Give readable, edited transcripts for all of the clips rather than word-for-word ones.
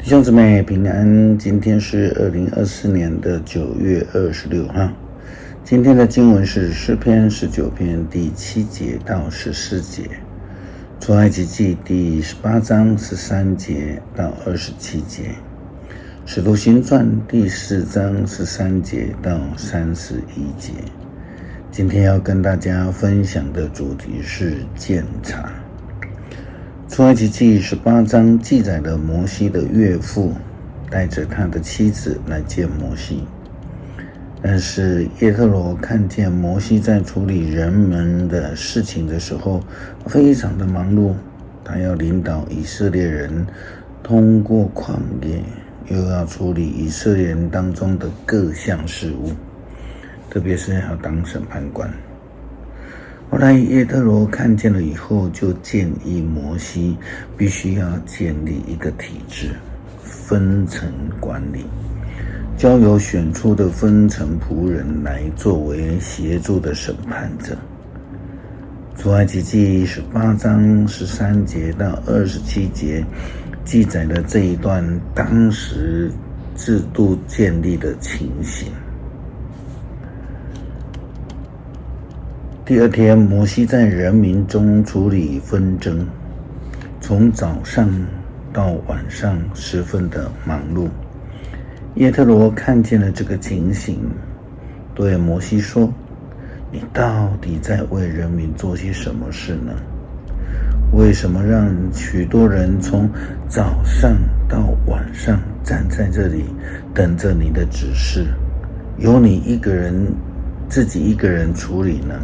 弟兄姊妹平安，今天是2024年的9月26号。今天的经文是诗篇19篇第7节到14节，出埃及记第18章13节到27节，使徒行传第4章13节到31节。今天要跟大家分享的主题是鉴察。出埃及记18章记载了摩西的岳父带着他的妻子来见摩西，但是耶特罗看见摩西在处理人们的事情的时候非常的忙碌，他要领导以色列人通过旷野，又要处理以色列人当中的各项事务，特别是要当审判官。后来耶特罗看见了以后，就建议摩西必须要建立一个体制，分层管理，交由选出的分层仆人来作为协助的审判者。出埃及记18章13节到27节记载了这一段当时制度建立的情形。第二天，摩西在人民中处理纷争，从早上到晚上十分的忙碌。耶特罗看见了这个情形，对摩西说：你到底在为人民做些什么事呢？为什么让许多人从早上到晚上站在这里等着你的指示，由你自己一个人处理呢？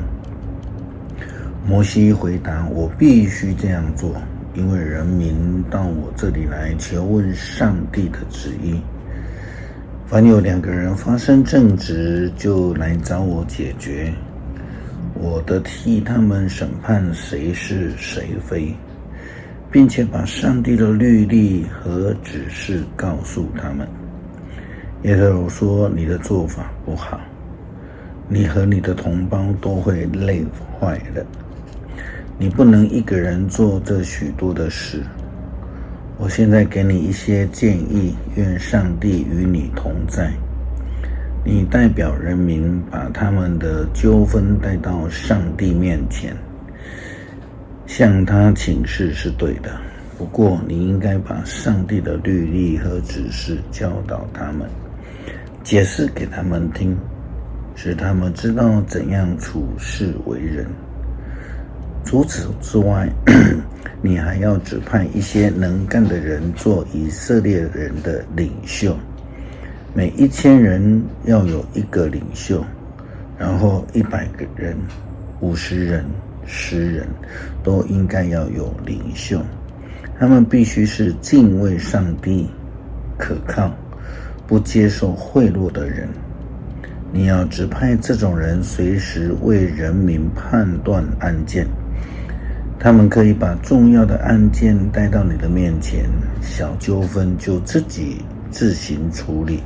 摩西回答：我必须这样做，因为人民到我这里来求问上帝的旨意。凡有2个人发生争执，就来找我解决，我的替他们审判谁是谁非，并且把上帝的律例和指示告诉他们。耶特罗说：你的做法不好，你和你的同胞都会累坏的。你不能一个人做这许多的事。我现在给你一些建议，愿上帝与你同在。你代表人民，把他们的纠纷带到上帝面前，向他请示是对的。不过你应该把上帝的律例和指示教导他们，解释给他们听，使他们知道怎样处事为人。除此之外，你还要指派一些能干的人做以色列人的领袖，每1000人要有1个领袖，然后100个人、50人、10人都应该要有领袖。他们必须是敬畏上帝、可靠、不接受贿赂的人。你要指派这种人随时为人民判断案件，他们可以把重要的案件带到你的面前，小纠纷就自行处理，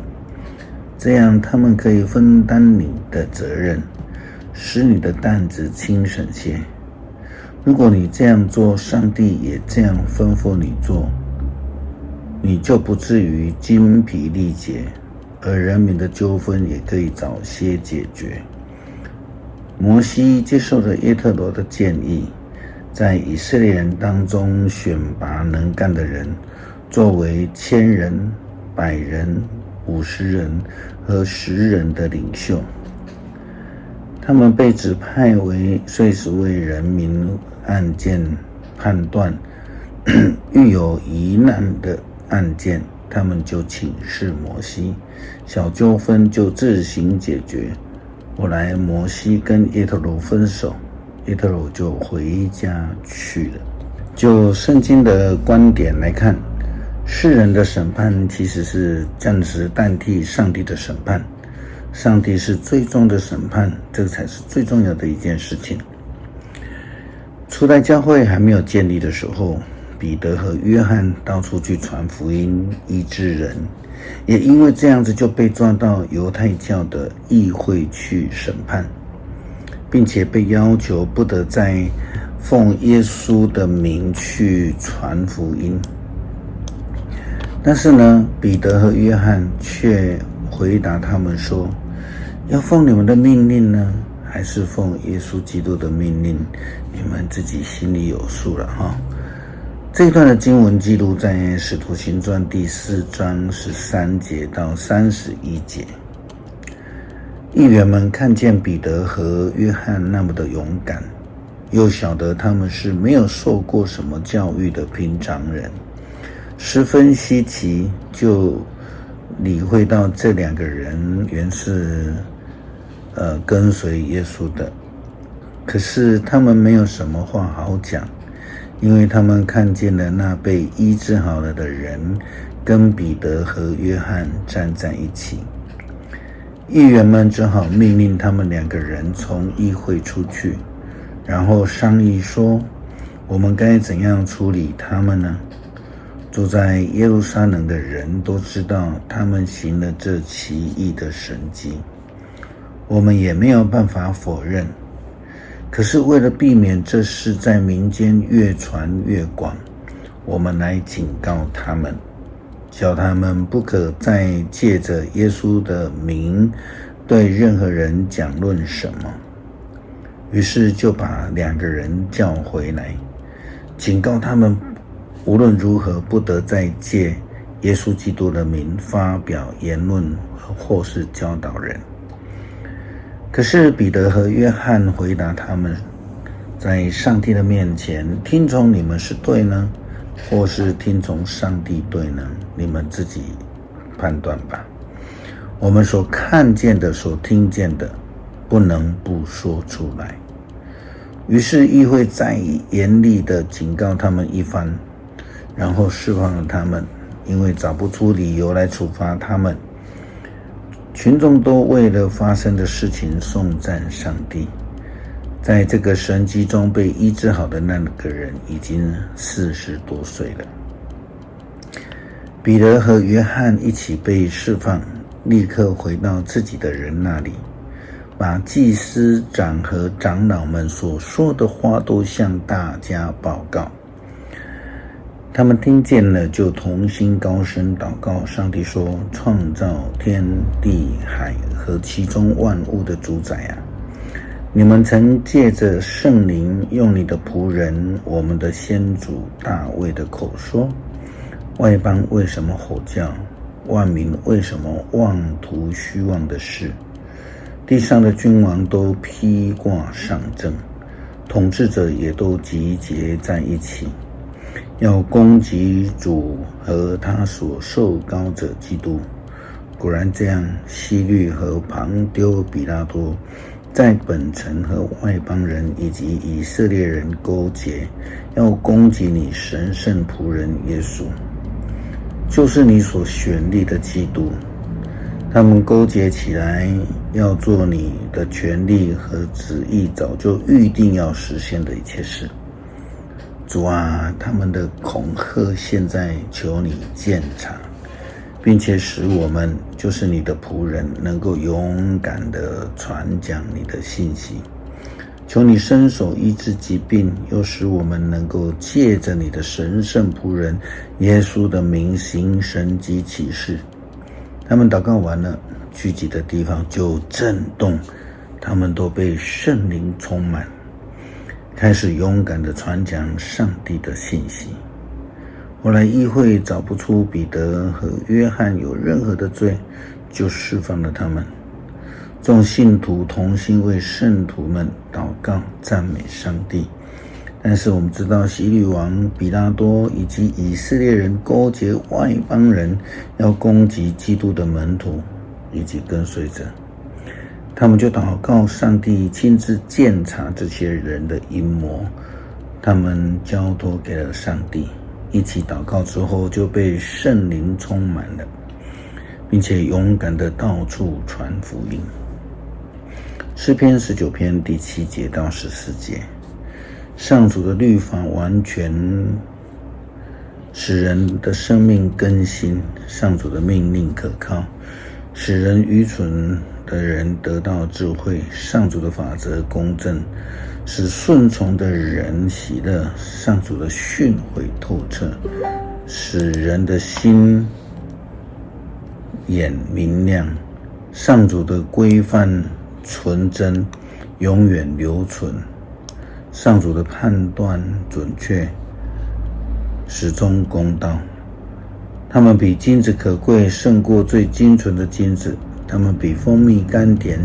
这样他们可以分担你的责任，使你的担子轻省些。如果你这样做，上帝也这样吩咐你做，你就不至于精疲力竭，而人民的纠纷也可以早些解决。摩西接受了耶特罗的建议，在以色列人当中选拔能干的人，作为1000人、100人、50人和10人的领袖。他们被指派为随时为人民案件判断，遇有疑难的案件，他们就请示摩西，小纠纷就自行解决。后来摩西跟耶特罗分手，耶特罗就回家去了。就圣经的观点来看，世人的审判其实是暂时代替上帝的审判，上帝是最终的审判，这才是最重要的一件事情。初代教会还没有建立的时候，彼得和约翰到处去传福音、医治人，也因为这样子就被抓到犹太教的议会去审判，并且被要求不得再奉耶稣的名去传福音。但是呢，彼得和约翰却回答他们说，要奉你们的命令呢，还是奉耶稣基督的命令，你们自己心里有数了哈。这一段的经文记录在使徒行传第4章13节到31节。议员们看见彼得和约翰那么的勇敢，又晓得他们是没有受过什么教育的平常人，十分稀奇，就理会到这两个人原是跟随耶稣的。可是他们没有什么话好讲，因为他们看见了那被医治好了的人跟彼得和约翰站在一起。议员们只好命令他们两个人从议会出去，然后商议说，我们该怎样处理他们呢？住在耶路撒冷的人都知道他们行了这奇异的神迹，我们也没有办法否认。可是为了避免这事在民间越传越广，我们来警告他们，叫他们不可再借着耶稣的名对任何人讲论什么。于是就把两个人叫回来，警告他们无论如何不得再借耶稣基督的名发表言论或是教导人。可是彼得和约翰回答他们，在上帝的面前，听从你们是对呢，或是听从上帝对呢？你们自己判断吧。我们所看见的、所听见的，不能不说出来。于是议会再严厉地警告他们一番，然后释放了他们，因为找不出理由来处罚他们。群众都为了发生的事情颂赞上帝。在这个神迹中被医治好的那个人已经40多岁了。彼得和约翰一起被释放，立刻回到自己的人那里，把祭司长和长老们所说的话都向大家报告。他们听见了，就同心高声祷告上帝说，创造天地海和其中万物的主宰啊，你们曾借着圣灵用你的仆人我们的先祖大卫的口说，外邦为什么吼叫，万民为什么妄图虚妄的事，地上的君王都披挂上阵，统治者也都集结在一起，要攻击主和他所受膏者基督。果然这样，希律和庞丢比拉多在本城和外邦人以及以色列人勾结，要攻击你神圣仆人耶稣，就是你所选立的基督。他们勾结起来，要做你的权利和旨意早就预定要实现的一切事。主啊，他们的恐吓现在求你鉴察，并且使我们就是你的仆人能够勇敢地传讲你的信息。求你伸手医治疾病，又使我们能够借着你的神圣仆人耶稣的名行神迹奇事。他们祷告完了，聚集的地方就震动，他们都被圣灵充满，开始勇敢地传讲上帝的信息。后来议会找不出彼得和约翰有任何的罪，就释放了他们。众信徒同心为圣徒们祷告赞美上帝。但是我们知道希律王比拉多以及以色列人勾结外邦人，要攻击基督的门徒以及跟随者。他们就祷告上帝亲自鉴察这些人的阴谋，他们交托给了上帝，一起祷告之后就被圣灵充满了，并且勇敢地到处传福音。诗篇19篇第7节到14节，上主的律法完全使人的生命更新，上主的命令可靠，使人愚蠢的人得到智慧，上主的法则公正，使顺从的人喜乐，上主的训诲透彻，使人的心眼明亮。上主的规范纯真，永远留存。上主的判断准确，始终公道。他们比金子可贵，胜过最精纯的金子；他们比蜂蜜甘甜，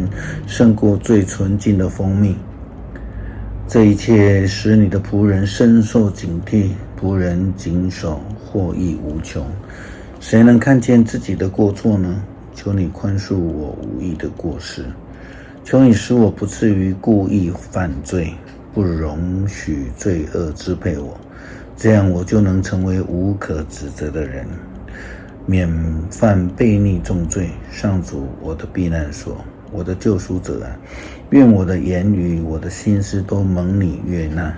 胜过最纯净的蜂蜜。这一切使你的仆人深受警惕，仆人谨守，获益无穷。谁能看见自己的过错呢？求你宽恕我无意的过失，求你使我不至于故意犯罪，不容许罪恶支配我，这样我就能成为无可指责的人，免犯悖逆重罪。上主，我的避难所，我的救赎者啊，愿我的言语，我的心思都蒙你悦纳。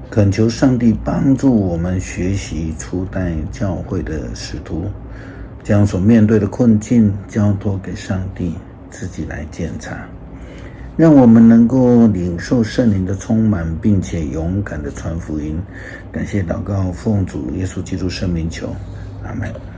恳求上帝帮助我们学习初代教会的使徒，将所面对的困境交托给上帝，自己来检查，让我们能够领受圣灵的充满，并且勇敢地传福音。感谢祷告，奉主耶稣基督圣名求，阿们。